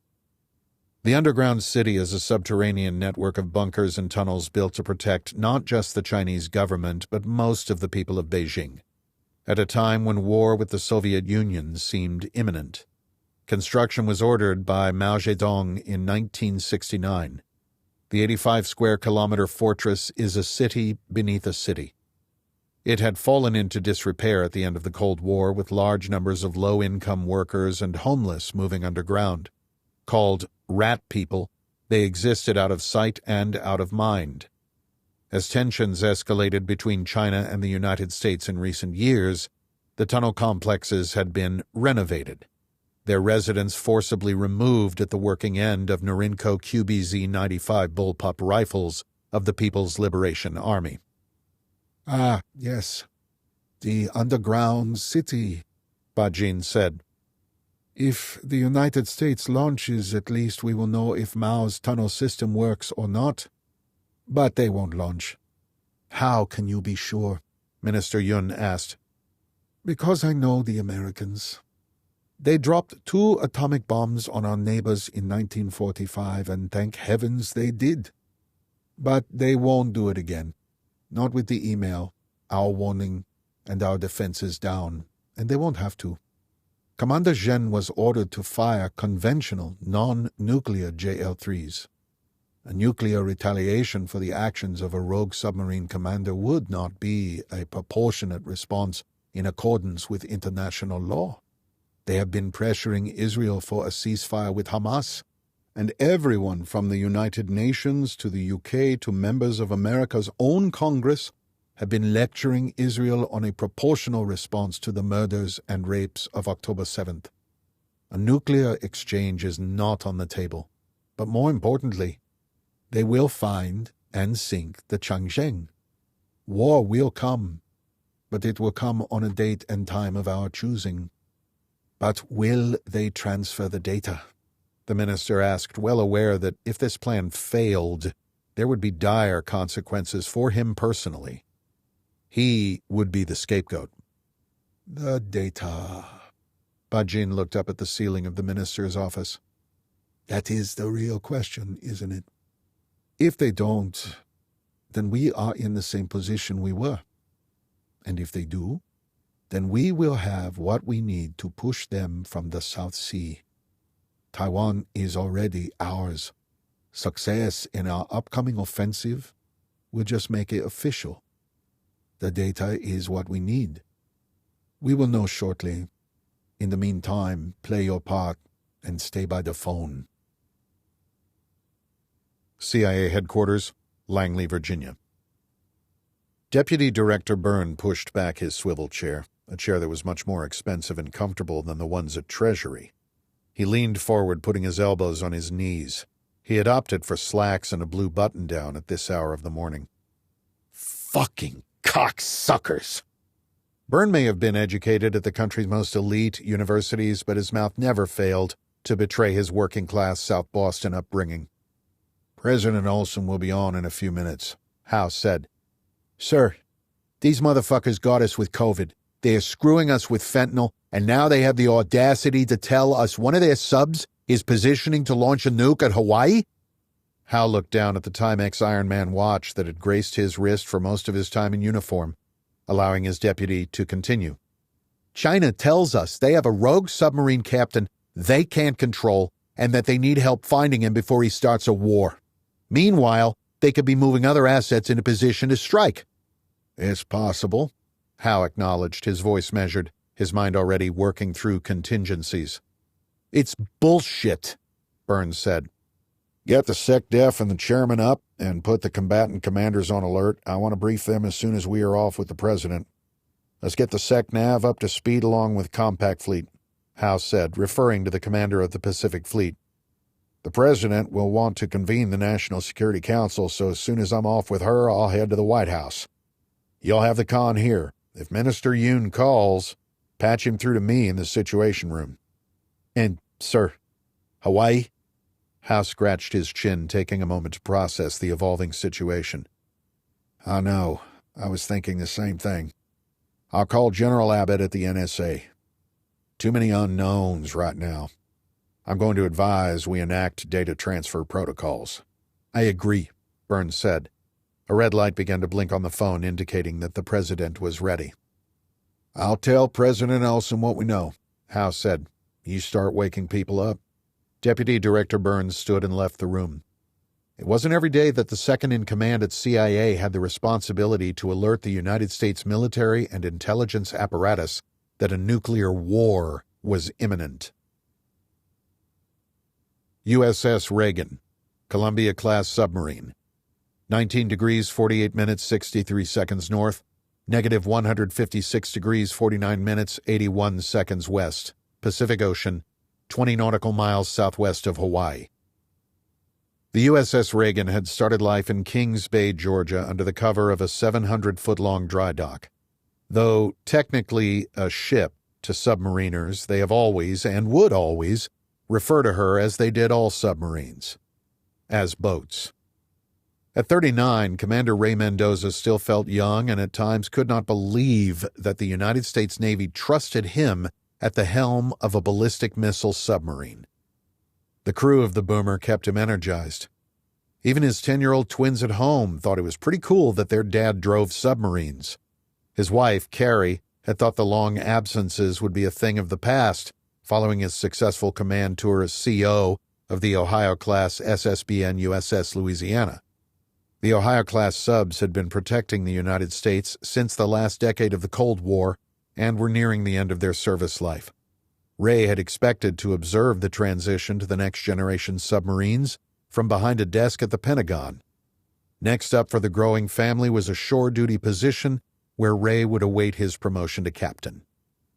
The underground city is a subterranean network of bunkers and tunnels built to protect not just the Chinese government, but most of the people of Beijing, at a time when war with the Soviet Union seemed imminent. Construction was ordered by Mao Zedong in 1969. The 85-square-kilometer fortress is a city beneath a city. It had fallen into disrepair at the end of the Cold War, with large numbers of low-income workers and homeless moving underground. Called rat people, they existed out of sight and out of mind. As tensions escalated between China and the United States in recent years, the tunnel complexes had been renovated, their residents forcibly removed at the working end of Norinco QBZ-95 bullpup rifles of the People's Liberation Army. "Ah, yes, the underground city," Bajin said. "If the United States launches, at least we will know if Mao's tunnel system works or not. But they won't launch." "How can you be sure?" Minister Yun asked. "Because I know the Americans. They dropped 2 atomic bombs on our neighbors in 1945, and thank heavens they did. But they won't do it again. Not with the email, our warning, and our defenses down, and they won't have to. Commander Zhen was ordered to fire conventional, non-nuclear JL-3s. A nuclear retaliation for the actions of a rogue submarine commander would not be a proportionate response in accordance with international law. They have been pressuring Israel for a ceasefire with Hamas, and everyone from the United Nations to the UK to members of America's own Congress have been lecturing Israel on a proportional response to the murders and rapes of October 7th. A nuclear exchange is not on the table, but more importantly, they will find and sink the Changsheng. War will come, but it will come on a date and time of our choosing. But will they transfer the data? The minister asked, well aware that if this plan failed, there would be dire consequences for him personally. He would be the scapegoat. "The data." Bajin looked up at the ceiling of the minister's office. "That is the real question, isn't it? If they don't, then we are in the same position we were. And if they do, then we will have what we need to push them from the South Sea. Taiwan is already ours. Success in our upcoming offensive will just make it official. The data is what we need. We will know shortly. In the meantime, play your part and stay by the phone." CIA Headquarters, Langley, Virginia. Deputy Director Byrne pushed back his swivel chair, a chair that was much more expensive and comfortable than the ones at Treasury. He leaned forward, putting his elbows on his knees. He had opted for slacks and a blue button-down at this hour of the morning. "Fucking cocksuckers!" Byrne may have been educated at the country's most elite universities, but his mouth never failed to betray his working-class South Boston upbringing. "President Olson will be on in a few minutes," House said. "Sir, these motherfuckers got us with COVID. They are screwing us with fentanyl, and now they have the audacity to tell us one of their subs is positioning to launch a nuke at Hawaii?" Hal looked down at the Timex Iron Man watch that had graced his wrist for most of his time in uniform, allowing his deputy to continue. "China tells us they have a rogue submarine captain they can't control and that they need help finding him before he starts a war. Meanwhile, they could be moving other assets into position to strike." "It's possible," Hal acknowledged, his voice measured, his mind already working through contingencies. "It's bullshit," Burns said. "Get the SecDef and the chairman up and put the combatant commanders on alert. I want to brief them as soon as we are off with the president. Let's get the SecNav up to speed along with Compact Fleet," House said, referring to the commander of the Pacific Fleet. "The president will want to convene the National Security Council, so as soon as I'm off with her, I'll head to the White House. You'll have the con here. If Minister Yoon calls, patch him through to me in the Situation Room." "And, sir, Hawaii?" House scratched his chin, taking a moment to process the evolving situation. "I know. I was thinking the same thing. I'll call General Abbott at the NSA. Too many unknowns right now. I'm going to advise we enact data transfer protocols." "I agree," Burns said. A red light began to blink on the phone, indicating that the president was ready. "I'll tell President Olson what we know," House said. "You start waking people up." Deputy Director Burns stood and left the room. It wasn't every day that the second-in-command at CIA had the responsibility to alert the United States military and intelligence apparatus that a nuclear war was imminent. USS Reagan, Columbia-class submarine. 19 degrees 48 minutes 63 seconds north, negative 156 degrees 49 minutes 81 seconds west, Pacific Ocean, 20 nautical miles southwest of Hawaii. The USS Reagan had started life in Kings Bay, Georgia, under the cover of a 700-foot-long dry dock. Though technically a ship to submariners, they have always, and would always, refer to her as they did all submarines, as boats. At 39, Commander Ray Mendoza still felt young and at times could not believe that the United States Navy trusted him at the helm of a ballistic missile submarine. The crew of the boomer kept him energized. Even his 10-year-old twins at home thought it was pretty cool that their dad drove submarines. His wife, Carrie, had thought the long absences would be a thing of the past, following his successful command tour as CO of the Ohio-class SSBN USS Louisiana. The Ohio-class subs had been protecting the United States since the last decade of the Cold War and were nearing the end of their service life. Ray had expected to observe the transition to the next-generation submarines from behind a desk at the Pentagon. Next up for the growing family was a shore-duty position where Ray would await his promotion to captain.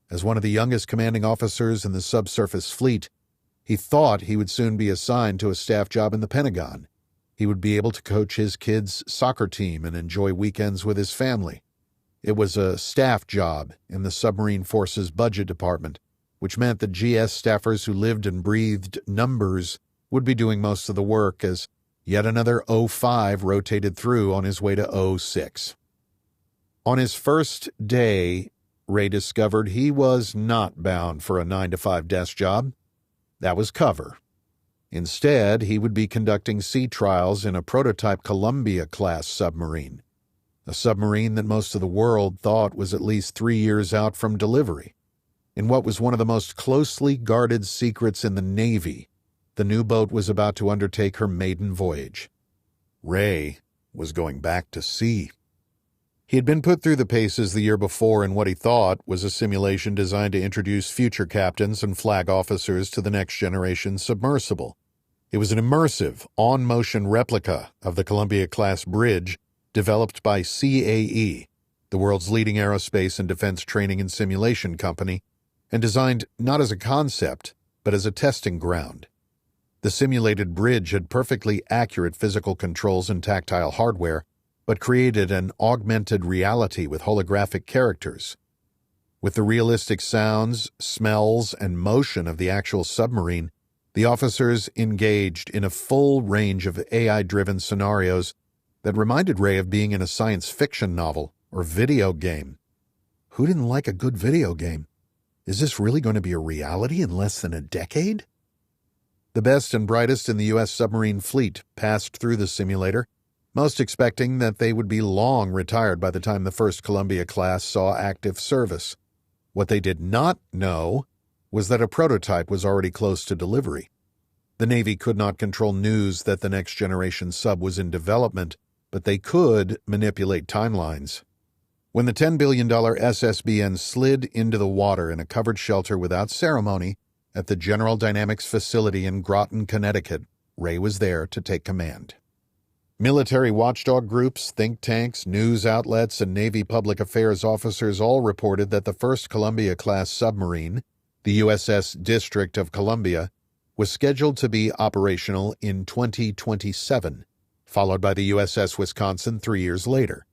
As one of the youngest commanding officers in the subsurface fleet, he thought he would soon be assigned to a staff job in the Pentagon. He would be able to coach his kids' soccer team and enjoy weekends with his family. It was a staff job in the Submarine Forces Budget Department, which meant that GS staffers who lived and breathed numbers would be doing most of the work as yet another 05 rotated through on his way to 06. On his first day, Ray discovered he was not bound for a 9-to-5 desk job. That was cover. Instead, he would be conducting sea trials in a prototype Columbia-class submarine, a submarine that most of the world thought was at least 3 years out from delivery. In what was one of the most closely guarded secrets in the Navy, the new boat was about to undertake her maiden voyage. Ray was going back to sea. He had been put through the paces the year before in what he thought was a simulation designed to introduce future captains and flag officers to the next-generation submersible. It was an immersive, on-motion replica of the Columbia-class bridge developed by CAE, the world's leading aerospace and defense training and simulation company, and designed not as a concept, but as a testing ground. The simulated bridge had perfectly accurate physical controls and tactile hardware, but created an augmented reality with holographic characters. With the realistic sounds, smells, and motion of the actual submarine, the officers engaged in a full range of AI-driven scenarios that reminded Ray of being in a science fiction novel or video game. Who didn't like a good video game? Is this really going to be a reality in less than a decade? The best and brightest in the U.S. submarine fleet passed through the simulator, most expecting that they would be long retired by the time the first Columbia-class saw active service. What they did not know was that a prototype was already close to delivery. The Navy could not control news that the next-generation sub was in development, but they could manipulate timelines. When the $10 billion SSBN slid into the water in a covered shelter without ceremony at the General Dynamics facility in Groton, Connecticut, Ray was there to take command. Military watchdog groups, think tanks, news outlets, and Navy public affairs officers all reported that the first Columbia-class submarine, the USS District of Columbia, was scheduled to be operational in 2027, followed by the USS Wisconsin 3 years later.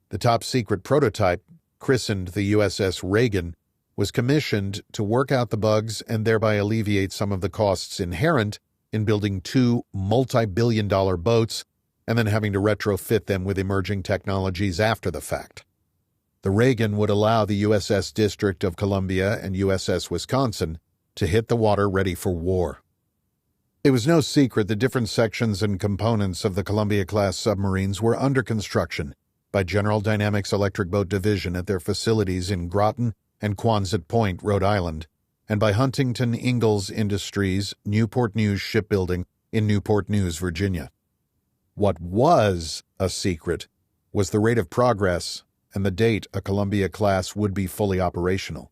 The top-secret prototype, christened the USS Reagan, was commissioned to work out the bugs and thereby alleviate some of the costs inherent in building two multi-billion-dollar boats and then having to retrofit them with emerging technologies after the fact. The Reagan would allow the USS District of Columbia and USS Wisconsin to hit the water ready for war. It was no secret that different sections and components of the Columbia-class submarines were under construction by General Dynamics Electric Boat Division at their facilities in Groton and Quonset Point, Rhode Island, and by Huntington Ingalls Industries Newport News Shipbuilding in Newport News, Virginia. What was a secret was the rate of progress and the date a Columbia-class would be fully operational.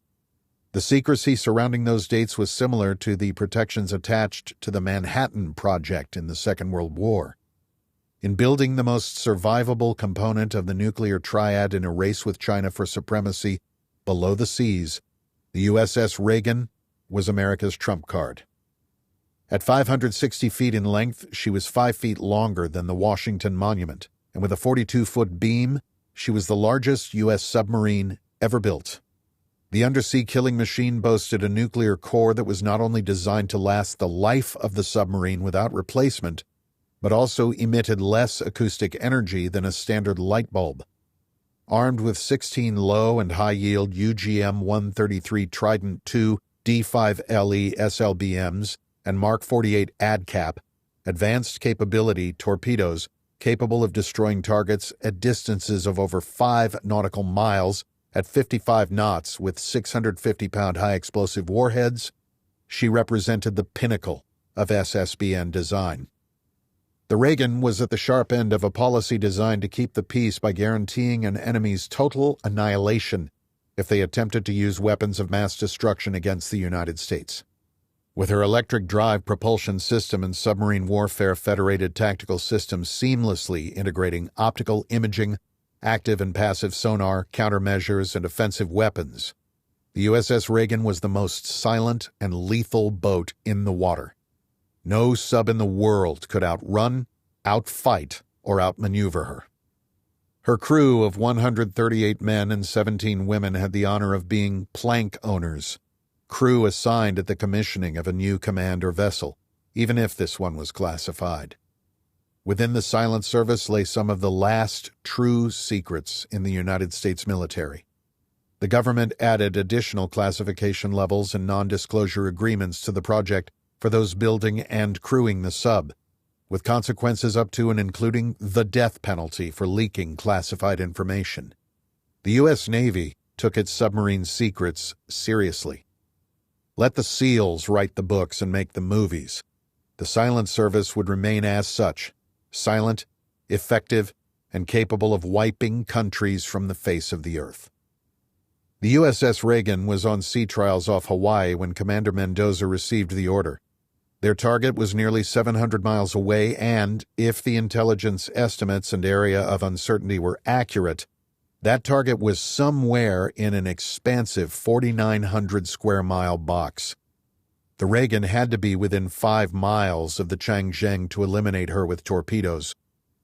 The secrecy surrounding those dates was similar to the protections attached to the Manhattan Project in the Second World War. In building the most survivable component of the nuclear triad in a race with China for supremacy below the seas, the USS Reagan was America's trump card. At 560 feet in length, she was 5 feet longer than the Washington Monument, and with a 42-foot beam, she was the largest U.S. submarine ever built. The undersea killing machine boasted a nuclear core that was not only designed to last the life of the submarine without replacement, but also emitted less acoustic energy than a standard light bulb. Armed with 16 low and high-yield UGM-133 Trident II D5LE SLBMs and Mark 48 ADCAP, advanced capability torpedoes capable of destroying targets at distances of over 5 nautical miles at 55 knots with 650-pound high-explosive warheads, she represented the pinnacle of SSBN design. The Reagan was at the sharp end of a policy designed to keep the peace by guaranteeing an enemy's total annihilation if they attempted to use weapons of mass destruction against the United States. With her electric drive propulsion system and submarine warfare federated tactical systems seamlessly integrating optical imaging, active and passive sonar, countermeasures, and offensive weapons, the USS Reagan was the most silent and lethal boat in the water. No sub in the world could outrun, outfight, or outmaneuver her. Her crew of 138 men and 17 women had the honor of being plank owners, crew assigned at the commissioning of a new command or vessel, even if this one was classified. Within the silent service lay some of the last true secrets in the United States military. The government added additional classification levels and non-disclosure agreements to the project for those building and crewing the sub, with consequences up to and including the death penalty for leaking classified information. The U.S. Navy took its submarine secrets seriously. Let the SEALs write the books and make the movies. The silent service would remain as such, silent, effective, and capable of wiping countries from the face of the earth. The USS Reagan was on sea trials off Hawaii when Commander Mendoza received the order. Their target was nearly 700 miles away and, if the intelligence estimates and area of uncertainty were accurate, that target was somewhere in an expansive 4,900 square mile box. The Reagan had to be within 5 miles of the Changzheng to eliminate her with torpedoes,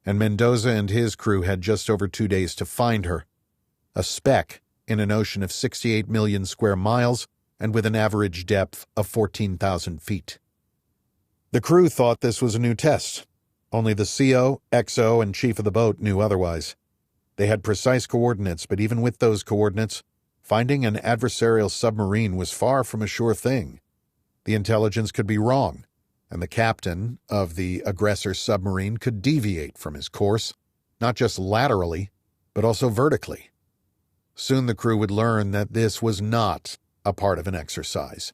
and Mendoza and his crew had just over 2 days to find her, a speck in an ocean of 68 million square miles and with an average depth of 14,000 feet. The crew thought this was a new test. Only the CO, XO, and chief of the boat knew otherwise. They had precise coordinates, but even with those coordinates, finding an adversarial submarine was far from a sure thing. The intelligence could be wrong, and the captain of the aggressor submarine could deviate from his course, not just laterally, but also vertically. Soon the crew would learn that this was not a part of an exercise.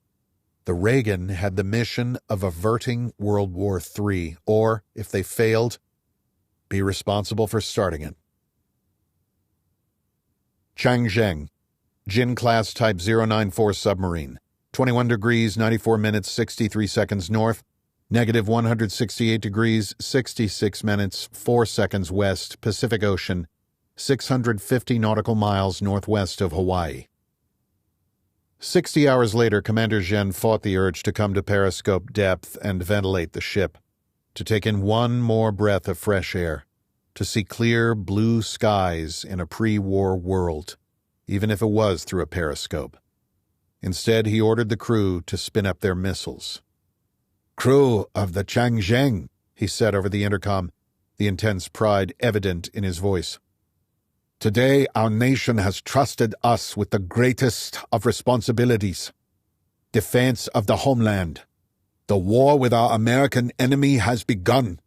The Reagan had the mission of averting World War III, or, if they failed, be responsible for starting it. Changzheng, Jin-class Type 094 submarine, 21 degrees, 94 minutes, 63 seconds north, negative 168 degrees, 66 minutes, 4 seconds west, Pacific Ocean, 650 nautical miles northwest of Hawaii. 60 hours later, Commander Zhen fought the urge to come to periscope depth and ventilate the ship, to take in one more breath of fresh air, to see clear blue skies in a pre-war world, even if it was through a periscope. Instead, he ordered the crew to spin up their missiles. "Crew of the Changzheng," he said over the intercom, the intense pride evident in his voice. "Today our nation has trusted us with the greatest of responsibilities, defense of the homeland. The war with our American enemy has begun.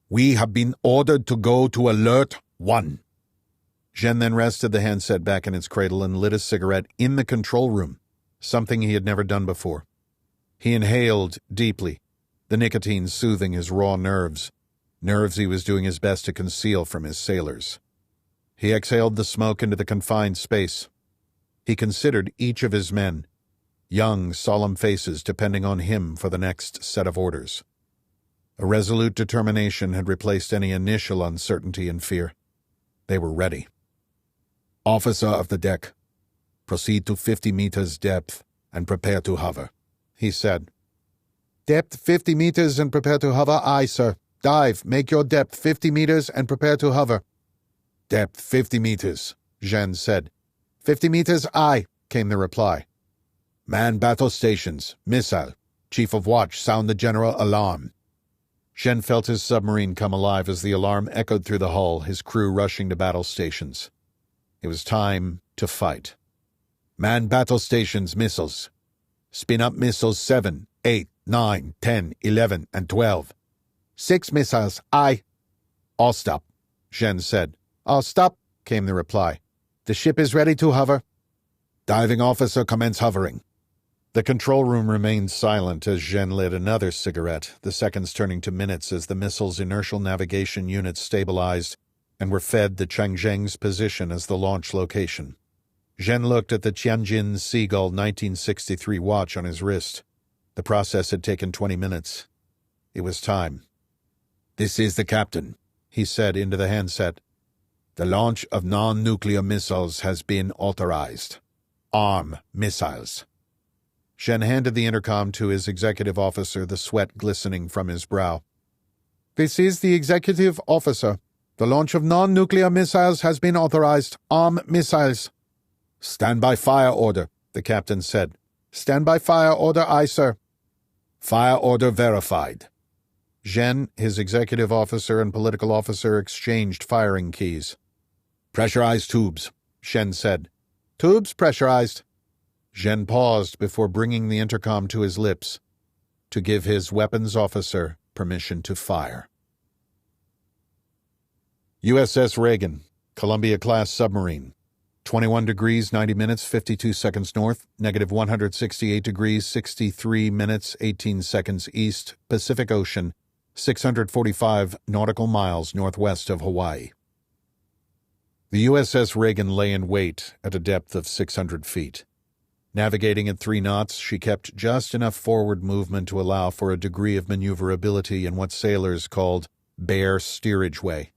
We have been ordered to go to Alert 1. Zhen then rested the handset back in its cradle and lit a cigarette in the control room, something he had never done before. He inhaled deeply, the nicotine soothing his raw nerves he was doing his best to conceal from his sailors. He exhaled the smoke into the confined space. He considered each of his men, young, solemn faces depending on him for the next set of orders. A resolute determination had replaced any initial uncertainty and fear. They were ready. "Officer of the deck, proceed to 50 meters depth and prepare to hover," he said. "Depth 50 meters and prepare to hover, aye, sir. Dive, make your depth 50 meters and prepare to hover." "Depth 50 meters, Zhen said. 50 meters, aye, came the reply. "Man battle stations, missile. Chief of watch, sound the general alarm." Zhen felt his submarine come alive as the alarm echoed through the hull, his crew rushing to battle stations. It was time to fight. "Man battle stations, missiles. Spin up missiles 7, 8, 9, 10, 11, and 12. 6 missiles, aye." "All stop," Zhen said. "All stop," came the reply. "The ship is ready to hover." "Diving officer, commence hovering." The control room remained silent as Zhen lit another cigarette, the seconds turning to minutes as the missile's inertial navigation units stabilized and were fed the Changzheng's position as the launch location. Zhen looked at the Tianjin Seagull 1963 watch on his wrist. The process had taken 20 minutes. It was time. "This is the captain," he said into the handset. "The launch of non-nuclear missiles has been authorized. Arm missiles." Zhen handed the intercom to his executive officer, the sweat glistening from his brow. "This is the executive officer. The launch of non-nuclear missiles has been authorized. Arm missiles." "Stand by fire order," the captain said. "Stand by fire order, aye, sir." "Fire order verified." Zhen, his executive officer, and political officer exchanged firing keys. "Pressurized tubes," Zhen said. "Tubes pressurized." Zhen paused before bringing the intercom to his lips to give his weapons officer permission to fire. USS Reagan, Columbia-class submarine, 21 degrees, 90 minutes, 52 seconds north, negative 168 degrees, 63 minutes, 18 seconds east, Pacific Ocean, 645 nautical miles northwest of Hawaii. The USS Reagan lay in wait at a depth of 600 feet. Navigating at 3 knots, she kept just enough forward movement to allow for a degree of maneuverability in what sailors called bare steerage way.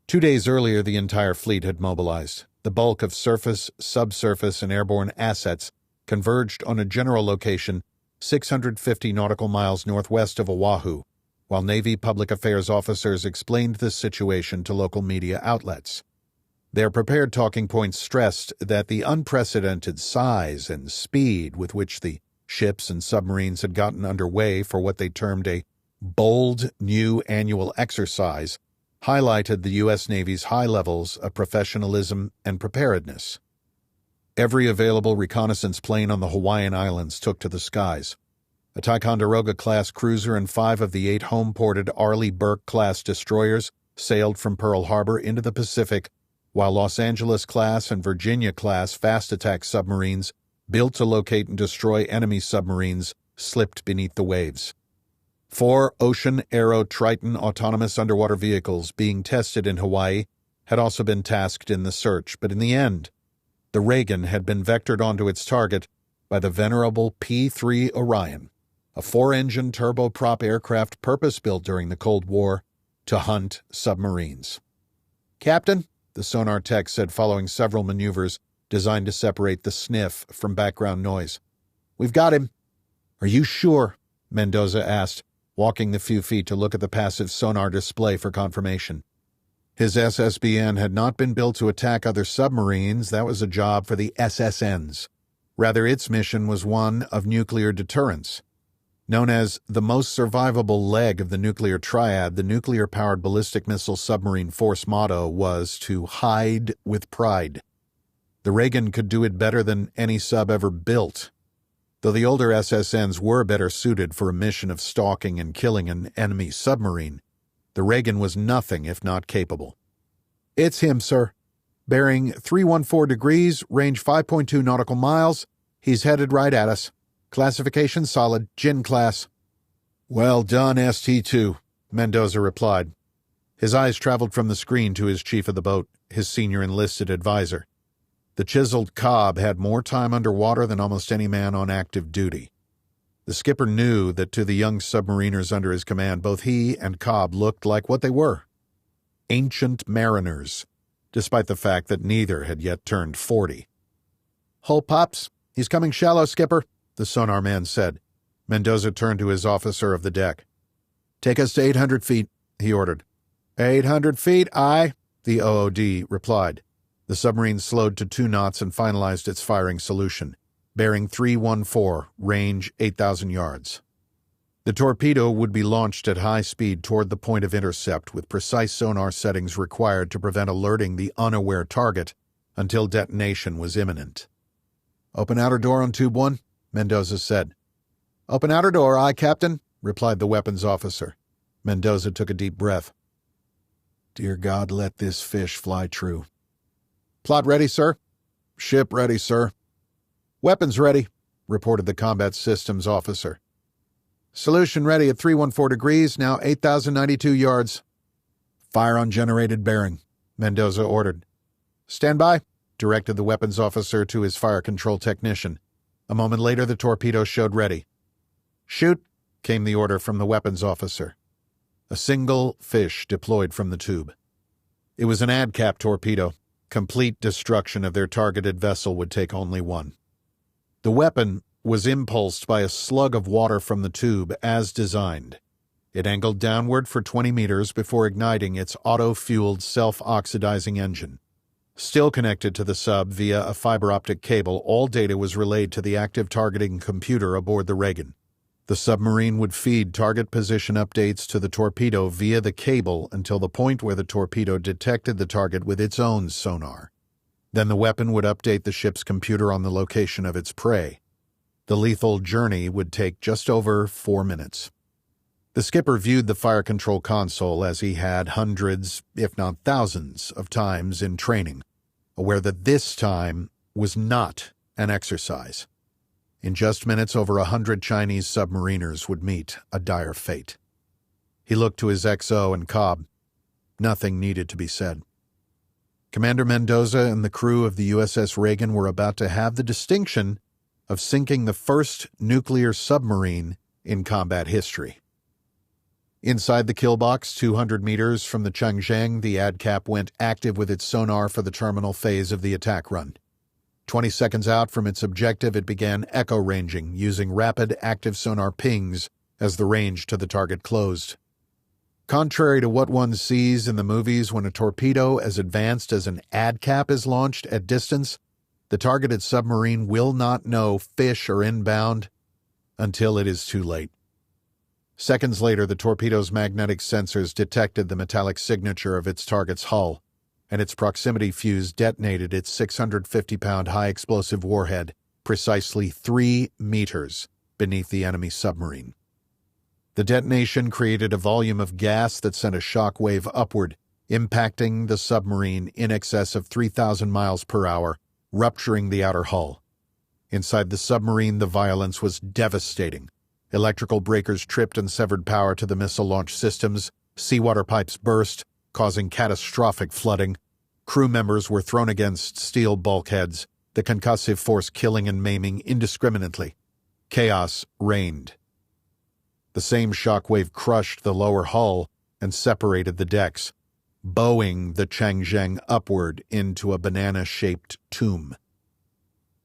2 days earlier, the entire fleet had mobilized. The bulk of surface, subsurface, and airborne assets converged on a general location 650 nautical miles northwest of Oahu, while Navy public affairs officers explained the situation to local media outlets. Their prepared talking points stressed that the unprecedented size and speed with which the ships and submarines had gotten underway for what they termed a bold new annual exercise highlighted the U.S. Navy's high levels of professionalism and preparedness. Every available reconnaissance plane on the Hawaiian Islands took to the skies. A Ticonderoga-class cruiser and 5 of the 8 home-ported Arleigh Burke-class destroyers sailed from Pearl Harbor into the Pacific, while Los Angeles-class and Virginia-class fast-attack submarines, built to locate and destroy enemy submarines, slipped beneath the waves. 4 Ocean Aero Triton autonomous underwater vehicles being tested in Hawaii had also been tasked in the search, but in the end, the Reagan had been vectored onto its target by the venerable P-3 Orion, a 4-engine turboprop aircraft purpose-built during the Cold War to hunt submarines. "Captain," the sonar tech said following several maneuvers designed to separate the sniff from background noise. "We've got him." "Are you sure?" Mendoza asked, walking the few feet to look at the passive sonar display for confirmation. His SSBN had not been built to attack other submarines. That was a job for the SSNs. Rather, its mission was one of nuclear deterrence. Known as the most survivable leg of the nuclear triad, the nuclear-powered ballistic missile submarine force motto was to hide with pride. The Reagan could do it better than any sub ever built. Though the older SSNs were better suited for a mission of stalking and killing an enemy submarine, the Reagan was nothing if not capable. "It's him, sir. Bearing 314 degrees, range 5.2 nautical miles. He's headed right at us. Classification solid, Gin class." "Well done, ST-2, Mendoza replied. His eyes traveled from the screen to his chief of the boat, his senior enlisted advisor. The chiseled Cobb had more time underwater than almost any man on active duty. The skipper knew that to the young submariners under his command, both he and Cobb looked like what they were: ancient mariners, despite the fact that neither had yet turned 40. "Hull pops. He's coming shallow, skipper," the sonar man said. Mendoza turned to his officer of the deck. "Take us to 800 feet, he ordered. 800 feet, aye, the OOD replied. The submarine slowed to 2 knots and finalized its firing solution, bearing 314, range 8,000 yards. The torpedo would be launched at high speed toward the point of intercept with precise sonar settings required to prevent alerting the unaware target until detonation was imminent. "Open outer door on tube 1, Mendoza said. "Open outer door, aye, Captain," replied the weapons officer. Mendoza took a deep breath. "Dear God, let this fish fly true." "Plot ready, sir." "Ship ready, sir." "Weapons ready," reported the combat systems officer. "Solution ready at 314 degrees, now 8,092 yards. "Fire on generated bearing," Mendoza ordered. "Stand by," directed the weapons officer to his fire control technician. A moment later, the torpedo showed ready. "Shoot," came the order from the weapons officer. A single fish deployed from the tube. It was an ADCAP torpedo. Complete destruction of their targeted vessel would take only one. The weapon was impulsed by a slug of water from the tube as designed. It angled downward for 20 meters before igniting its auto-fueled self-oxidizing engine. Still connected to the sub via a fiber-optic cable, all data was relayed to the active targeting computer aboard the Reagan. The submarine would feed target position updates to the torpedo via the cable until the point where the torpedo detected the target with its own sonar. Then the weapon would update the ship's computer on the location of its prey. The lethal journey would take just over 4 minutes. The skipper viewed the fire control console as he had hundreds, if not thousands, of times in training, aware that this time was not an exercise. In just minutes, over 100 Chinese submariners would meet a dire fate. He looked to his XO and Cobb. Nothing needed to be said. Commander Mendoza and the crew of the USS Reagan were about to have the distinction of sinking the first nuclear submarine in combat history. Inside the kill box, 200 meters from the Changzheng, the ADCAP went active with its sonar for the terminal phase of the attack run. 20 seconds out from its objective, it began echo ranging, using rapid active sonar pings as the range to the target closed. Contrary to what one sees in the movies when a torpedo as advanced as an ADCAP is launched at distance, the targeted submarine will not know fish are inbound until it is too late. Seconds later, the torpedo's magnetic sensors detected the metallic signature of its target's hull, and its proximity fuse detonated its 650-pound high-explosive warhead precisely 3 meters beneath the enemy submarine. The detonation created a volume of gas that sent a shock wave upward, impacting the submarine in excess of 3,000 miles per hour, rupturing the outer hull. Inside the submarine, the violence was devastating. Electrical breakers tripped and severed power to the missile launch systems, seawater pipes burst, causing catastrophic flooding. Crew members were thrown against steel bulkheads, the concussive force killing and maiming indiscriminately. Chaos reigned. The same shockwave crushed the lower hull and separated the decks, bowing the Changzheng upward into a banana-shaped tomb.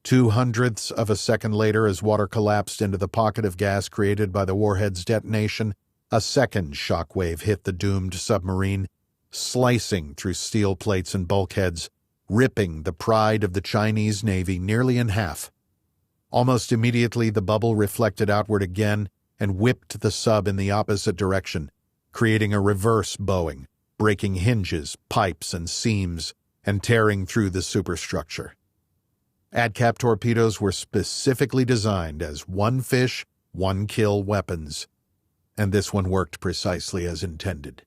0.02 of a second later, as water collapsed into the pocket of gas created by the warhead's detonation, a second shockwave hit the doomed submarine, slicing through steel plates and bulkheads, ripping the pride of the Chinese Navy nearly in half. Almost immediately, the bubble reflected outward again and whipped the sub in the opposite direction, creating a reverse bowing, breaking hinges, pipes, and seams, and tearing through the superstructure. ADCAP torpedoes were specifically designed as one-fish, one-kill weapons, and this one worked precisely as intended.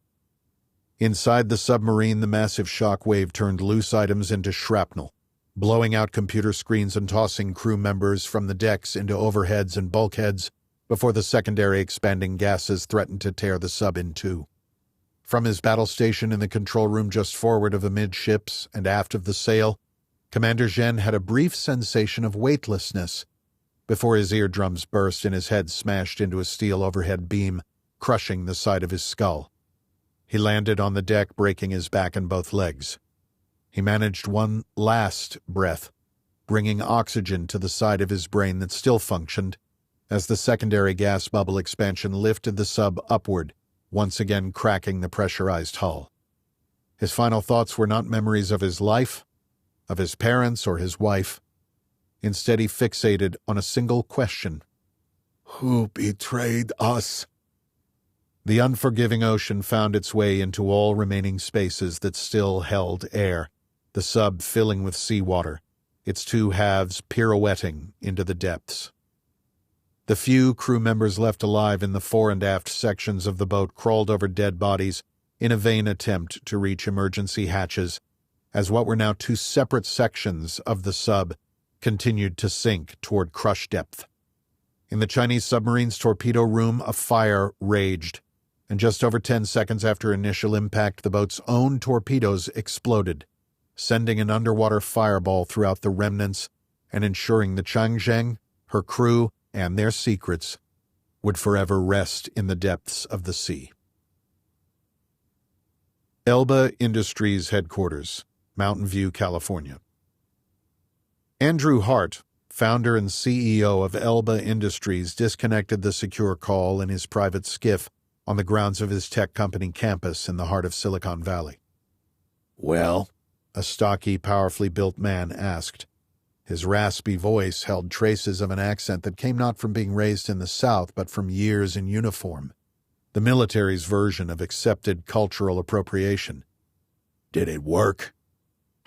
Inside the submarine, the massive shock wave turned loose items into shrapnel, blowing out computer screens and tossing crew members from the decks into overheads and bulkheads before the secondary expanding gases threatened to tear the sub in two. From his battle station in the control room just forward of amidships and aft of the sail, Commander Zhen had a brief sensation of weightlessness before his eardrums burst and his head smashed into a steel overhead beam, crushing the side of his skull. He landed on the deck, breaking his back and both legs. He managed one last breath, bringing oxygen to the side of his brain that still functioned, as the secondary gas bubble expansion lifted the sub upward, once again cracking the pressurized hull. His final thoughts were not memories of his life, of his parents, or his wife. Instead, he fixated on a single question. Who betrayed us? The unforgiving ocean found its way into all remaining spaces that still held air, the sub filling with seawater, its two halves pirouetting into the depths. The few crew members left alive in the fore and aft sections of the boat crawled over dead bodies in a vain attempt to reach emergency hatches, as what were now two separate sections of the sub continued to sink toward crush depth. In the Chinese submarine's torpedo room, a fire raged, and just over 10 seconds after initial impact, the boat's own torpedoes exploded, sending an underwater fireball throughout the remnants and ensuring the Changzheng, her crew, and their secrets would forever rest in the depths of the sea. Elba Industries Headquarters, Mountain View, California. Andrew Hart, founder and CEO of Elba Industries, disconnected the secure call in his private skiff on the grounds of his tech company campus in the heart of Silicon Valley. "Well?" a stocky, powerfully built man asked. His raspy voice held traces of an accent that came not from being raised in the South, but from years in uniform, the military's version of accepted cultural appropriation. "Did it work?"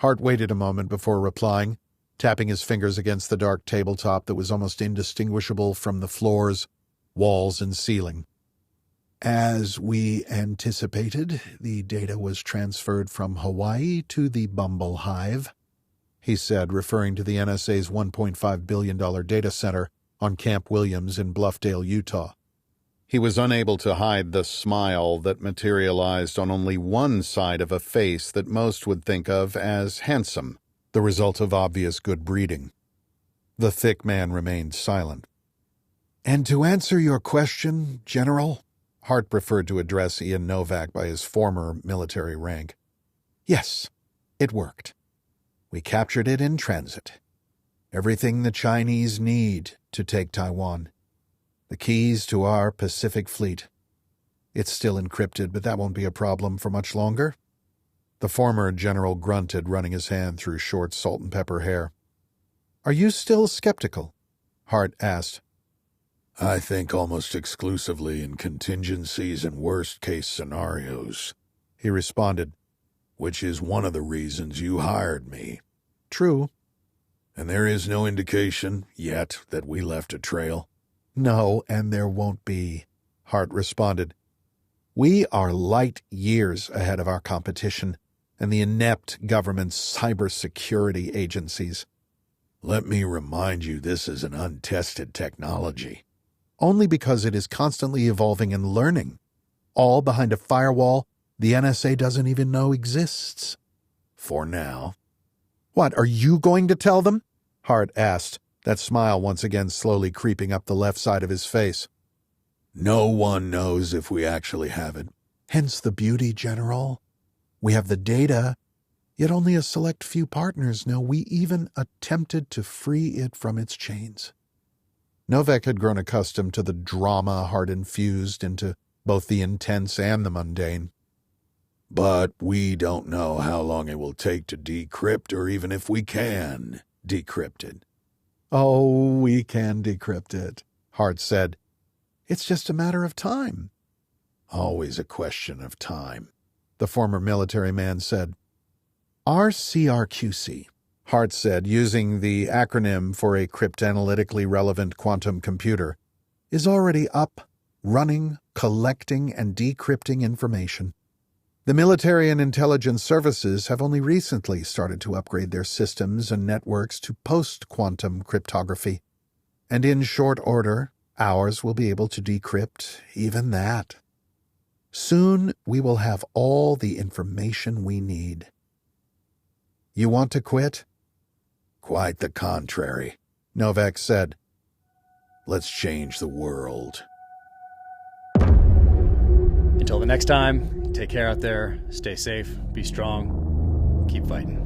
Hart waited a moment before replying, tapping his fingers against the dark tabletop that was almost indistinguishable from the floors, walls, and ceiling. "As we anticipated, the data was transferred from Hawaii to the Bumble Hive," he said, referring to the NSA's $1.5 billion data center on Camp Williams in Bluffdale, Utah. He was unable to hide the smile that materialized on only one side of a face that most would think of as handsome, the result of obvious good breeding. The thick man remained silent. "And to answer your question, General," Hart preferred to address Ian Novak by his former military rank, "yes, it worked. We captured it in transit. Everything the Chinese need to take Taiwan. The keys to our Pacific Fleet. It's still encrypted, but that won't be a problem for much longer. The former general grunted, running his hand through short salt and pepper hair. Are you still skeptical? Hart asked. I think almost exclusively in contingencies and worst-case scenarios, he responded, which is one of the reasons you hired me. True. And there is no indication, yet, that we left a trail. No, and there won't be, Hart responded. We are light years ahead of our competition and the inept government's cybersecurity agencies. Let me remind you this is an untested technology. Only because it is constantly evolving and learning. All behind a firewall the NSA doesn't even know exists. For now. What, are you going to tell them? Hart asked, that smile once again slowly creeping up the left side of his face. No one knows if we actually have it. Hence the beauty, General. We have the data, yet only a select few partners know we even attempted to free it from its chains. Novak had grown accustomed to the drama Hart infused into both the intense and the mundane. But we don't know how long it will take to decrypt, or even if we can decrypt it. Oh, we can decrypt it, Hart said. It's just a matter of time. Always a question of time, the former military man said. RCRQC, Hart said, using the acronym for a cryptanalytically relevant quantum computer, is already up, running, collecting, and decrypting information. The military and intelligence services have only recently started to upgrade their systems and networks to post-quantum cryptography. And in short order, ours will be able to decrypt even that. Soon we will have all the information we need. You want to quit? Quite the contrary, Novak said. Let's change the world. Until the next time, take care out there, stay safe, be strong, keep fighting.